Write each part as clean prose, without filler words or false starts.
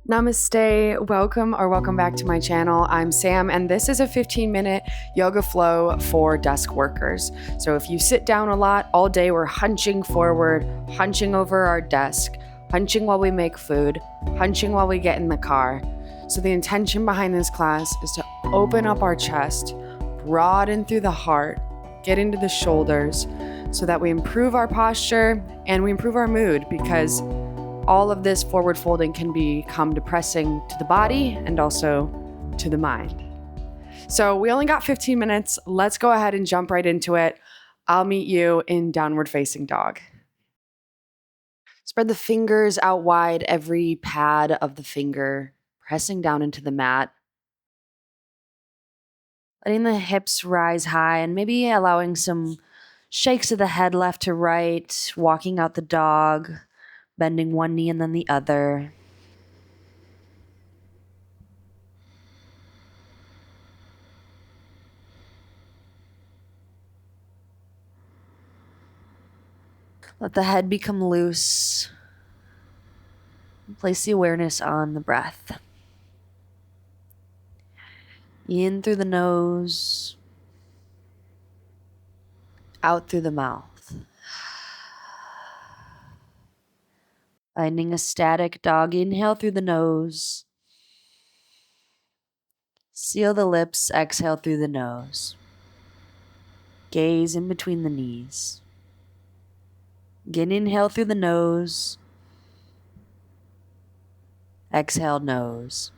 Namaste, welcome back to my channel. I'm Sam, and this is a 15-minute yoga flow for desk workers. So if you sit down a lot all day, we're hunching forward, hunching over our desk, hunching while we make food, hunching while we get in the car. So the intention behind this class is to open up our chest, broaden through the heart, get into the shoulders, so that we improve our posture and we improve our mood, because all of this forward folding can become depressing to the body and also to the mind. So we only got 15 minutes. Let's go ahead and jump right into it. I'll meet you in downward facing dog. Spread the fingers out wide, every pad of the finger pressing down into the mat. Letting the hips rise high and maybe allowing some shakes of the head left to right, walking out the dog, bending one knee and then the other. Let the head become loose. Place the awareness on the breath. In through the nose, out through the mouth. Finding a static dog inhale through the nose. Seal the lips, exhale through the nose. Gaze in between the knees. Again, inhale through the nose. Exhale, nose.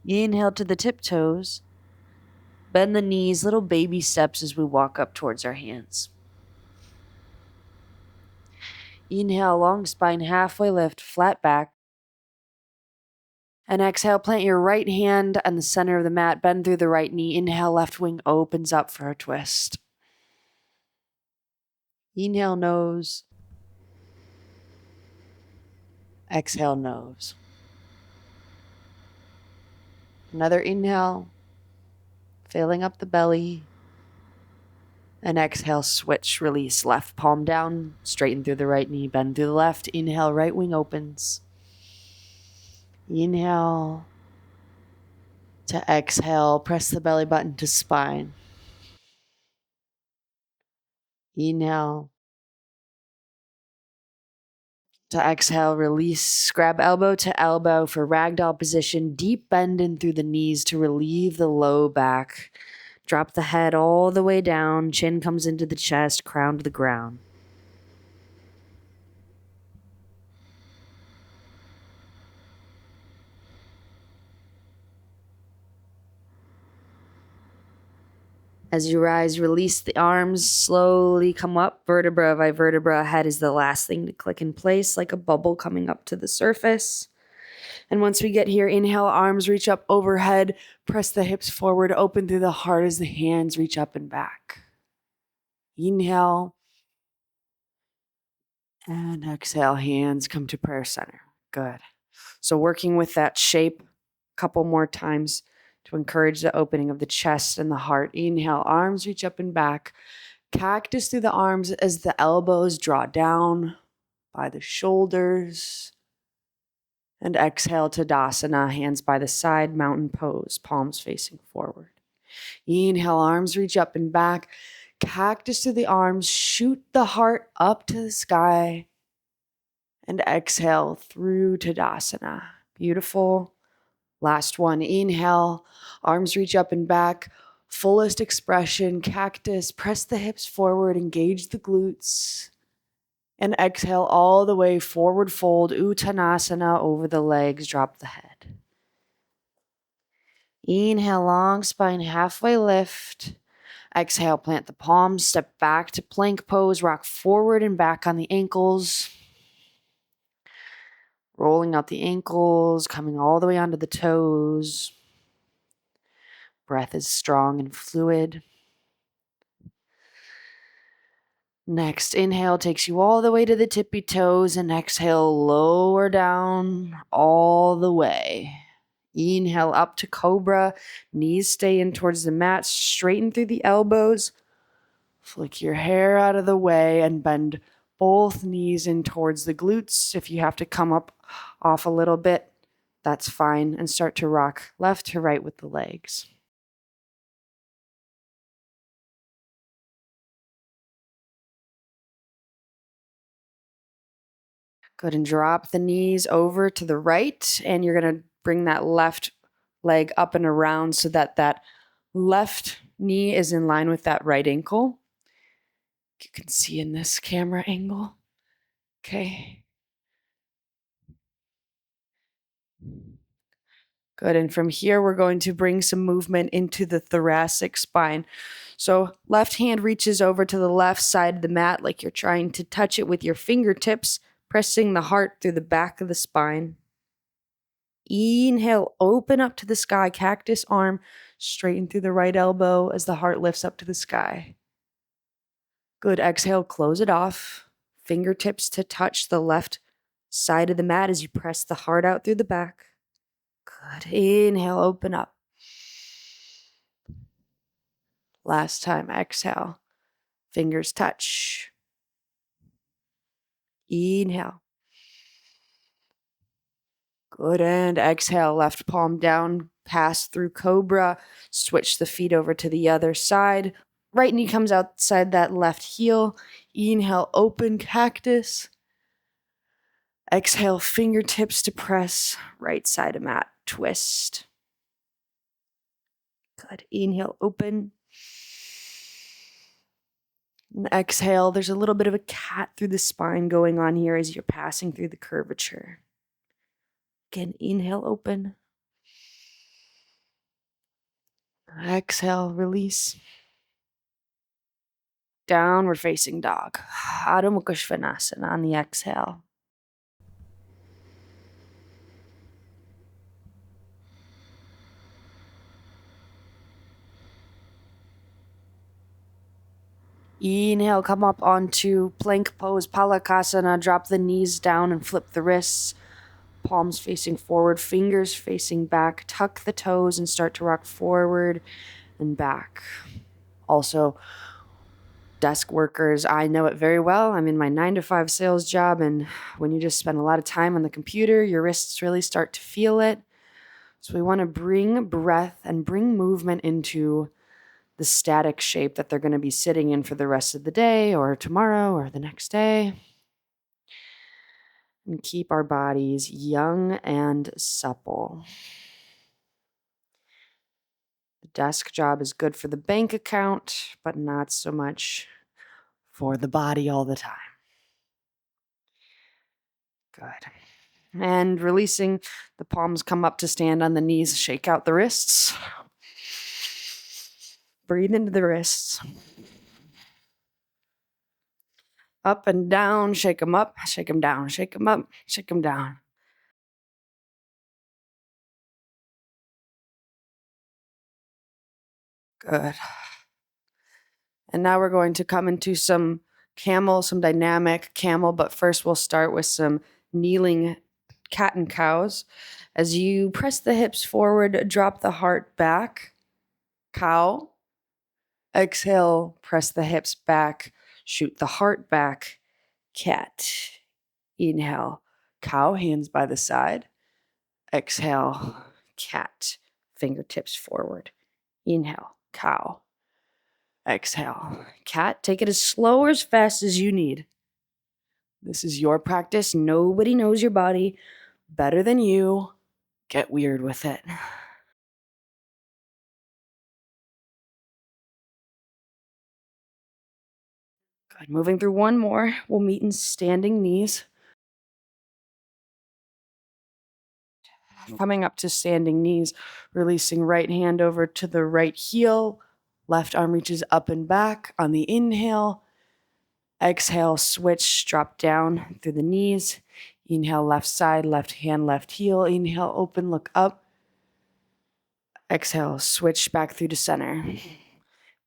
Inhale to the tiptoes. Bend the knees, little baby steps as we walk up towards our hands. Inhale, long spine, halfway lift, flat back. And exhale, plant your right hand on the center of the mat, bend through the right knee. Inhale, left wing opens up for a twist. Inhale, nose. Exhale, nose. Another inhale, filling up the belly. And exhale, switch, release, left palm down, straighten through the right knee, bend through the left. Inhale, right wing opens. Inhale to exhale, press the belly button to spine. Inhale to exhale, release, grab elbow to elbow for ragdoll position, deep bend in through the knees to relieve the low back. Drop the head all the way down, chin comes into the chest, crown to the ground. As you rise, release the arms, slowly come up, vertebra by vertebra. Head is the last thing to click in place, like a bubble coming up to the surface. And once we get here, inhale, arms reach up overhead, press the hips forward, open through the heart as the hands reach up and back. Inhale. And exhale, hands come to prayer center. Good. So working with that shape a couple more times to encourage the opening of the chest and the heart. Inhale, arms reach up and back. Cactus through the arms as the elbows draw down by the shoulders. And exhale, Tadasana, hands by the side, mountain pose, palms facing forward. Inhale, arms reach up and back. Cactus through the arms, shoot the heart up to the sky. And exhale through Tadasana. Beautiful. Last one. Inhale, arms reach up and back. Fullest expression, cactus. Press the hips forward, engage the glutes. And exhale all the way, forward fold, Uttanasana, over the legs, drop the head. Inhale, long spine, halfway lift. Exhale, plant the palms, step back to plank pose, rock forward and back on the ankles. Rolling out the ankles, coming all the way onto the toes. Breath is strong and fluid. Next, inhale takes you all the way to the tippy toes, and exhale, lower down all the way. Inhale up to cobra, knees stay in towards the mat, straighten through the elbows. Flick your hair out of the way and bend both knees in towards the glutes. If you have to come up off a little bit, that's fine. And start to rock left to right with the legs. Good, and drop the knees over to the right, and you're going to bring that left leg up and around so that that left knee is in line with that right ankle. You can see in this camera angle. Okay. Good, and from here, we're going to bring some movement into the thoracic spine. So left hand reaches over to the left side of the mat like you're trying to touch it with your fingertips, pressing the heart through the back of the spine. Inhale, open up to the sky, cactus arm, straighten through the right elbow as the heart lifts up to the sky. Good, exhale, close it off. Fingertips to touch the left side of the mat as you press the heart out through the back. Good, inhale, open up. Last time, exhale, fingers touch. Inhale. Good, and exhale, left palm down, pass through cobra, switch the feet over to the other side. Right knee comes outside that left heel. Inhale, open cactus. Exhale, fingertips to press, right side of mat, twist. Good, inhale, open. And exhale, there's a little bit of a cat through the spine going on here as you're passing through the curvature. Again, inhale, open. Exhale, release. Downward facing dog. Adho Mukha Svanasana on the exhale. Inhale, come up onto plank pose, Palakasana. Drop the knees down and flip the wrists. Palms facing forward, fingers facing back. Tuck the toes and start to rock forward and back. Also, desk workers, I know it very well. I'm in my 9-to-5 sales job, and when you just spend a lot of time on the computer, your wrists really start to feel it. So we want to bring breath and bring movement into the static shape that they're going to be sitting in for the rest of the day or tomorrow or the next day. And keep our bodies young and supple. The desk job is good for the bank account, but not so much for the body all the time. Good. And releasing, the palms come up to stand on the knees, shake out the wrists. Breathe into the wrists. Up and down, shake them up, shake them down, shake them up, shake them down. Good. And now we're going to come into some camel, some dynamic camel, but first we'll start with some kneeling cat and cows. As you press the hips forward, drop the heart back, cow. Exhale, press the hips back, shoot the heart back, cat. Inhale, cow, hands by the side. Exhale, cat, fingertips forward. Inhale, cow. Exhale, cat. Take it as slow or as fast as you need. This is your practice. Nobody knows your body better than you. Get weird with it. Good. Moving through one more. We'll meet in standing knees. Coming up to standing knees, releasing right hand over to the right heel. Left arm reaches up and back on the inhale. Exhale, switch, drop down through the knees. Inhale, left side, left hand, left heel. Inhale, open, look up. Exhale, switch back through to center.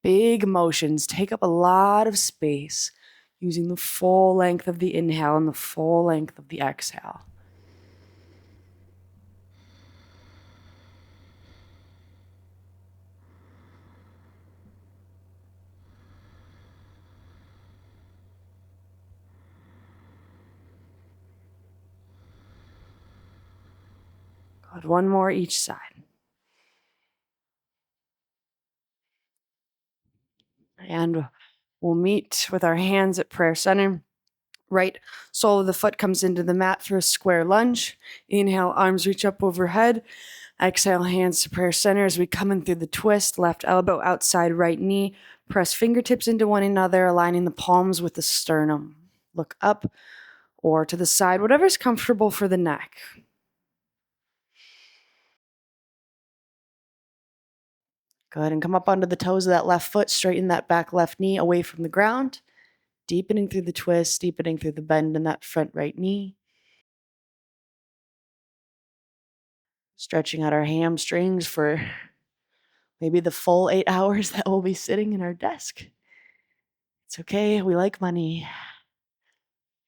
Big motions take up a lot of space, using the full length of the inhale and the full length of the exhale. Good. One more each side. And we'll meet with our hands at prayer center. Right sole of the foot comes into the mat for a square lunge. Inhale, arms reach up overhead. Exhale, hands to prayer center as we come in through the twist. Left elbow outside right knee. Press fingertips into one another, aligning the palms with the sternum. Look up or to the side, whatever's comfortable for the neck. Go ahead and come up onto the toes of that left foot. Straighten that back left knee away from the ground. Deepening through the twist, deepening through the bend in that front right knee. Stretching out our hamstrings for maybe the full 8 hours that we'll be sitting in our desk. It's okay, we like money.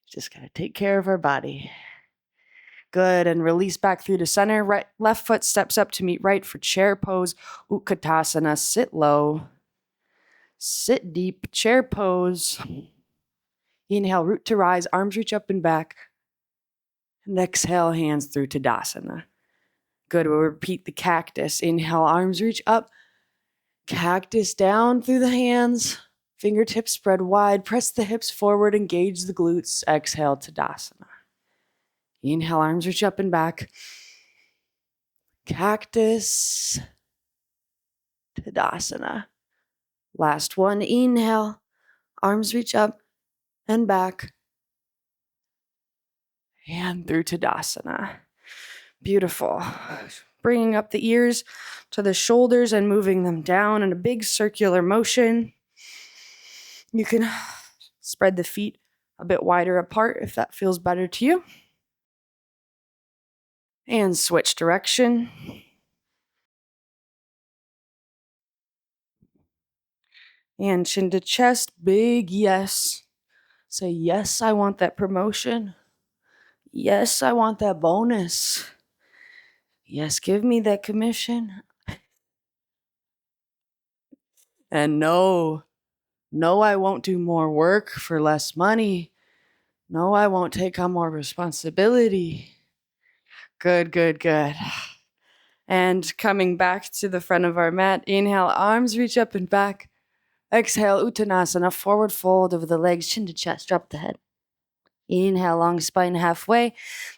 Just gotta take care of our body. Good, and release back through to center. Right, left foot steps up to meet right for chair pose. Utkatasana, sit low. Sit deep, chair pose. Inhale, root to rise, arms reach up and back. And exhale, hands through Tadasana. Good, we'll repeat the cactus. Inhale, arms reach up. Cactus down through the hands. Fingertips spread wide. Press the hips forward, engage the glutes. Exhale, Tadasana. Inhale, arms reach up and back. Cactus. Tadasana. Last one, inhale. Arms reach up and back. And through Tadasana. Beautiful. Bringing up the ears to the shoulders and moving them down in a big circular motion. You can spread the feet a bit wider apart if that feels better to you. And switch direction. And chin to chest, big yes. Say, yes, I want that promotion. Yes, I want that bonus. Yes, give me that commission. And no, I won't do more work for less money. No, I won't take on more responsibility. Good. And coming back to the front of our mat, inhale, arms reach up and back. Exhale, Uttanasana, forward fold over the legs, chin to chest, drop the head. Inhale, long spine halfway.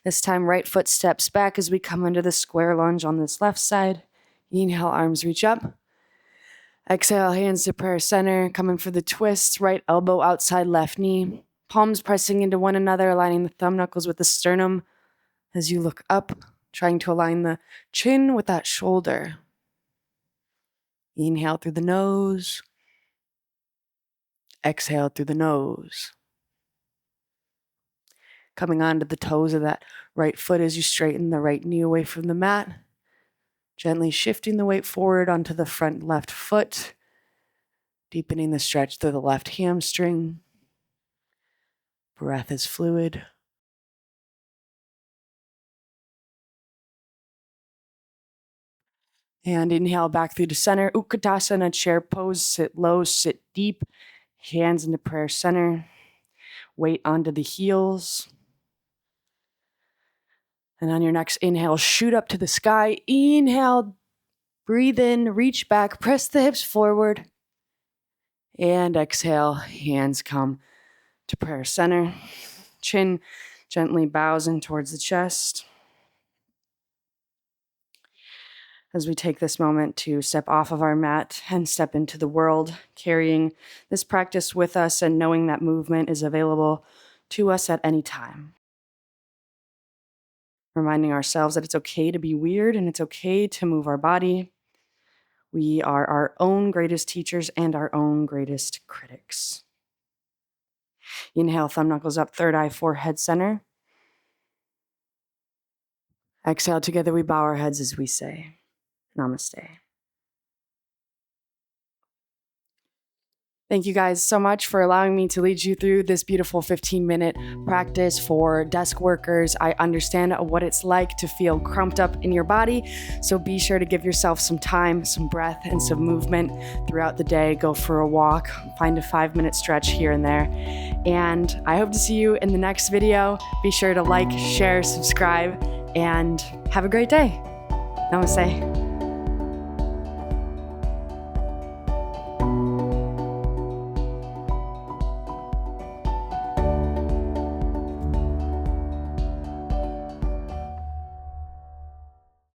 This time, right foot steps back as we come into the square lunge on this left side. Inhale, arms reach up. Exhale, hands to prayer center, coming for the twist, right elbow outside left knee. Palms pressing into one another, aligning the thumb knuckles with the sternum as you look up, trying to align the chin with that shoulder. Inhale through the nose. Exhale through the nose. Coming onto the toes of that right foot as you straighten the right knee away from the mat. Gently shifting the weight forward onto the front left foot. Deepening the stretch through the left hamstring. Breath is fluid. And inhale back through the center. Utkatasana, chair pose. Sit low, sit deep. Hands into prayer center. Weight onto the heels. And on your next inhale, shoot up to the sky. Inhale, breathe in, reach back, press the hips forward. And exhale, hands come to prayer center. Chin gently bows in towards the chest. As we take this moment to step off of our mat and step into the world, carrying this practice with us and knowing that movement is available to us at any time. Reminding ourselves that it's okay to be weird and it's okay to move our body. We are our own greatest teachers and our own greatest critics. Inhale, thumb knuckles up, third eye, forehead center. Exhale, together we bow our heads as we say, Namaste. Thank you guys so much for allowing me to lead you through this beautiful 15-minute practice for desk workers. I understand what it's like to feel crumped up in your body, so be sure to give yourself some time, some breath, and some movement throughout the day. Go for a walk, find a 5-minute stretch here and there. And I hope to see you in the next video. Be sure to like, share, subscribe, and have a great day. Namaste.